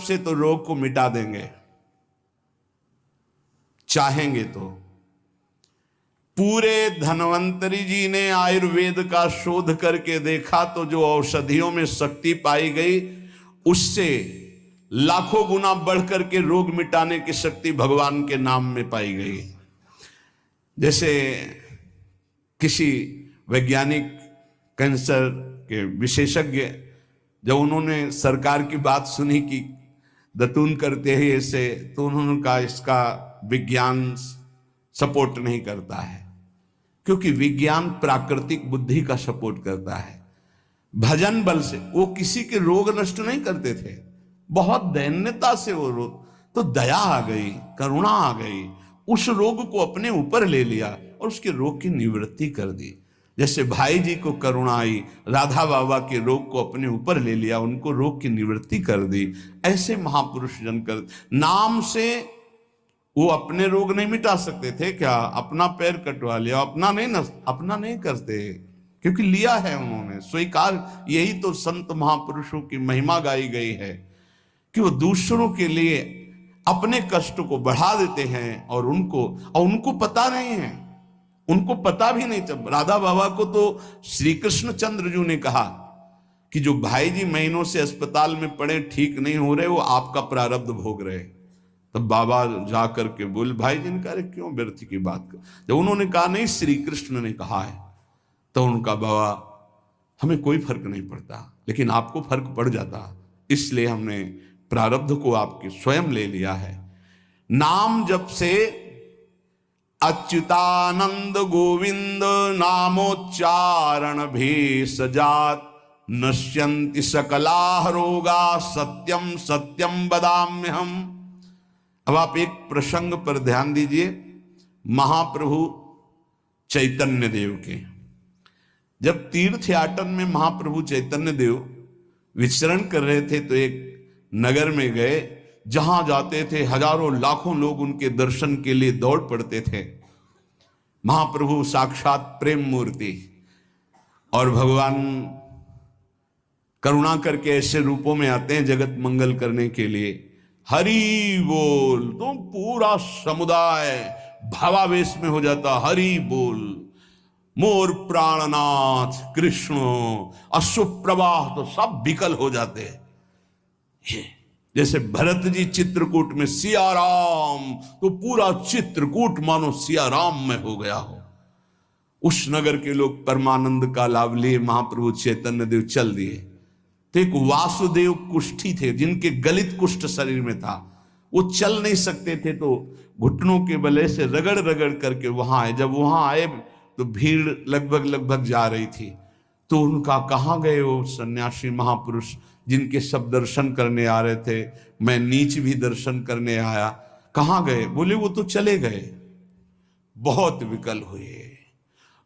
से तो रोग को मिटा देंगे, चाहेंगे तो। पूरे धन्वंतरी जी ने आयुर्वेद का शोध करके देखा तो जो औषधियों में शक्ति पाई गई उससे लाखों गुना बढ़कर के रोग मिटाने की शक्ति भगवान के नाम में पाई गई। जैसे किसी वैज्ञानिक कैंसर के विशेषज्ञ जब उन्होंने सरकार की बात सुनी कि दतून करते हैं ऐसे, तो उन्होंने कहा इसका विज्ञान सपोर्ट नहीं करता है, क्योंकि विज्ञान प्राकृतिक बुद्धि का सपोर्ट करता है। भजन बल से वो किसी के रोग नष्ट नहीं करते थे, बहुत दैन्यता से वो रोग, तो दया आ गई, करुणा आ गई, उस रोग को अपने ऊपर ले लिया और उसके रोग की निवृत्ति कर दी। जैसे भाई जी को करुणा आई, राधा बाबा के रोग को अपने ऊपर ले लिया, उनको रोग की निवृत्ति कर दी। ऐसे महापुरुष जन कर, नाम से वो अपने रोग नहीं मिटा सकते थे क्या? अपना पैर कटवा लिया, अपना नहीं करते, क्योंकि लिया है उन्होंने स्वीकार। यही तो संत महापुरुषों की महिमा गाई गई है कि वो दूसरों के लिए अपने कष्ट को बढ़ा देते हैं और उनको पता नहीं है, उनको पता भी नहीं चल। राधा बाबा को तो श्री कृष्ण चंद्र जी ने कहा कि जो भाई जी महीनों से अस्पताल में पड़े, ठीक नहीं हो रहे, वो आपका प्रारब्ध भोग रहे। तब बाबा जाकर के बोले, भाई जी ने कहा क्यों व्यर्थ की बात कर। जब उन्होंने कहा नहीं श्री कृष्ण ने कहा है, तो उनका बाबा हमें कोई फर्क नहीं पड़ता, लेकिन आपको फर्क पड़ जाता, इसलिए हमने प्रारब्ध को आपके स्वयं ले लिया है। नाम जप से अच्युतानंद गोविंद नामोच्चारण भेषजात नश्यन्ति सकला रोगा सत्यम सत्यम बदाम्यहम। अब आप एक प्रसंग पर ध्यान दीजिए, महाप्रभु चैतन्य देव के जब तीर्थ याटन में महाप्रभु चैतन्य देव विचरण कर रहे थे, तो एक नगर में गए जहां जाते थे हजारों लाखों लोग उनके दर्शन के लिए दौड़ पड़ते थे। महाप्रभु साक्षात प्रेम मूर्ति, और भगवान करुणा करके ऐसे रूपों में आते हैं जगत मंगल करने के लिए। हरि बोल, तो पूरा समुदाय भावावेश में हो जाता, हरि बोल, मोर प्राणनाथ कृष्ण, अश्वप्रवाह, तो सब विकल हो जाते हैं। जैसे भरत जी चित्रकूट में सिया राम, तो पूरा चित्रकूट मानो सिया राम में हो गया हो। उस नगर के लोग परमानंद का लाभ लिए, महाप्रभु चैतन्य देव चल दिए। तो एक वासुदेव कुष्ठी थे जिनके गलित कुष्ठ शरीर में था, वो चल नहीं सकते थे, तो घुटनों के बले से रगड़ रगड़ करके वहां आए। जब वहां आए तो भीड़ लगभग जा रही थी, तो उनका कहाँ गए वो सन्यासी महापुरुष जिनके सब दर्शन करने आ रहे थे, मैं नीच भी दर्शन करने आया, कहाँ गए? बोले वो तो चले गए। बहुत विकल हुए,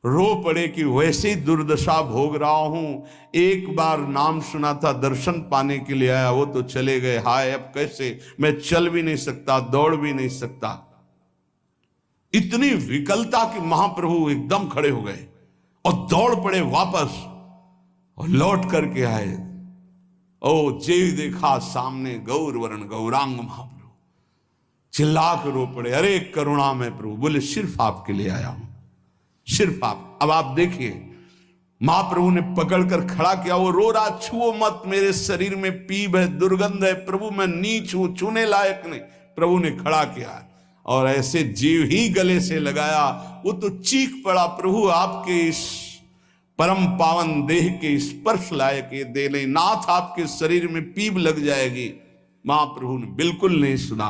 रो पड़े कि वैसे ही दुर्दशा भोग रहा हूं, एक बार नाम सुना था, दर्शन पाने के लिए आया, वो तो चले गए, हाय अब कैसे, मैं चल भी नहीं सकता, दौड़ भी नहीं सकता। इतनी विकलता कि महाप्रभु एकदम खड़े हो गए और दौड़ पड़े वापस और लौट करके आए। ओ जे देखा सामने गौर वर्ण गौरांग महाप्रभु, चिल्ला कर रो पड़े, अरे करुणा में प्रभु। बोले सिर्फ आपके लिए आया हूं, सिर्फ आप। अब आप देखिए, महाप्रभु ने पकड़कर खड़ा किया, वो रो रहा, छुओ मत, मेरे शरीर में पीप है, दुर्गंध है, प्रभु मैं नीच हूं, छूने लायक नहीं। प्रभु ने खड़ा किया और ऐसे जीव ही गले से लगाया, वो तो चीख पड़ा, प्रभु आपके इस परम पावन देह के स्पर्श लायक ये दे नहीं, नाथ आपके शरीर में पीप लग जाएगी। महाप्रभु ने बिल्कुल नहीं सुना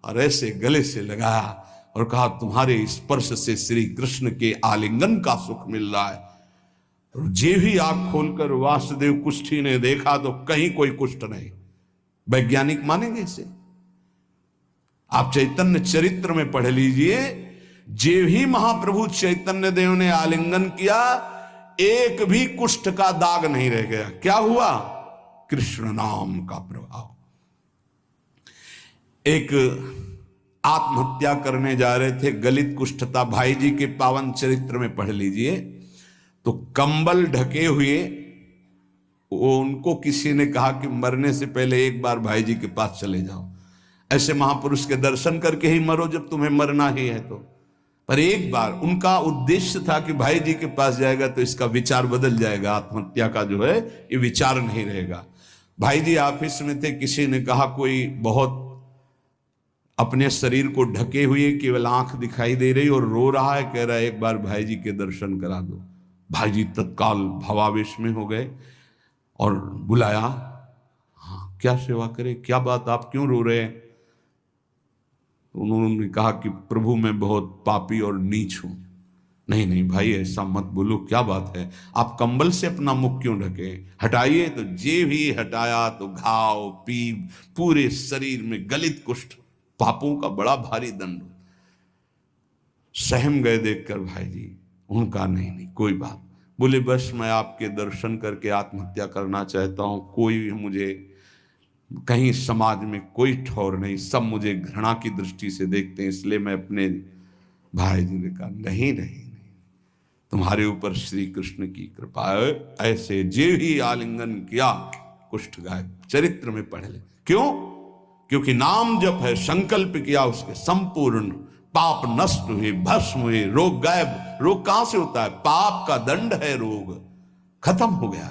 और ऐसे गले से लगाया और कहा, तुम्हारे स्पर्श से श्री कृष्ण के आलिंगन का सुख मिल रहा है। और जे भी आंख खोलकर वासुदेव कुष्ठी ने देखा तो कहीं कोई कुष्ठ नहीं। वैज्ञानिक मानेंगे इसे? आप चैतन्य चरित्र में पढ़ लीजिए, जे भी महाप्रभु चैतन्य देव ने आलिंगन किया, एक भी कुष्ठ का दाग नहीं रह गया। क्या हुआ? कृष्ण नाम का प्रभाव। एक आत्महत्या करने जा रहे थे, गलित कुष्ठ था, भाई जी के पावन चरित्र में पढ़ लीजिए, तो कंबल ढके हुए वो उनको किसी ने कहा कि मरने से पहले एक बार भाई जी के पास चले जाओ, ऐसे महापुरुष के दर्शन करके ही मरो जब तुम्हें मरना ही है तो। पर एक बार उनका उद्देश्य था कि भाई जी के पास जाएगा तो इसका विचार बदल जाएगा, आत्महत्या का जो है ये विचार नहीं रहेगा। भाई जी ऑफिस में थे, किसी ने कहा कोई बहुत अपने शरीर को ढके हुए केवल आंख दिखाई दे रही और रो रहा है, कह रहा है एक बार भाई जी के दर्शन करा दो। भाई जी तत्काल भावावेश में हो गए और बुलाया, हाँ क्या सेवा करे, क्या बात, आप क्यों रो रहे हैं? उन्होंने कहा कि प्रभु मैं बहुत पापी और नीच हूं। नहीं नहीं भाई ऐसा मत बोलो, क्या बात है, आप कंबल से अपना मुख क्यों ढके, हटाइए। तो जे भी हटाया तो घाव पीप पूरे शरीर में, गलित कुष्ठ, पापों का बड़ा भारी दंड। सहम गए देखकर भाई जी। उनका नहीं नहीं कोई बात, बोले बस मैं आपके दर्शन करके आत्महत्या करना चाहता हूं, कोई मुझे कहीं समाज में कोई ठौर नहीं, सब मुझे घृणा की दृष्टि से देखते हैं, इसलिए मैं अपने। भाई जी ने कहा नहीं नहीं नहीं, तुम्हारे ऊपर श्री कृष्ण की कृपा है, ऐसे जे ही आलिंगन किया कुष्ठ गायब, चरित्र में पढ़ ले। क्यों? क्योंकि नाम जप है, संकल्प किया उसके, संपूर्ण पाप नष्ट हुए, भस्म हुए, रोग गायब। रोग कहां से होता है? पाप का दंड है रोग, खत्म हो गया।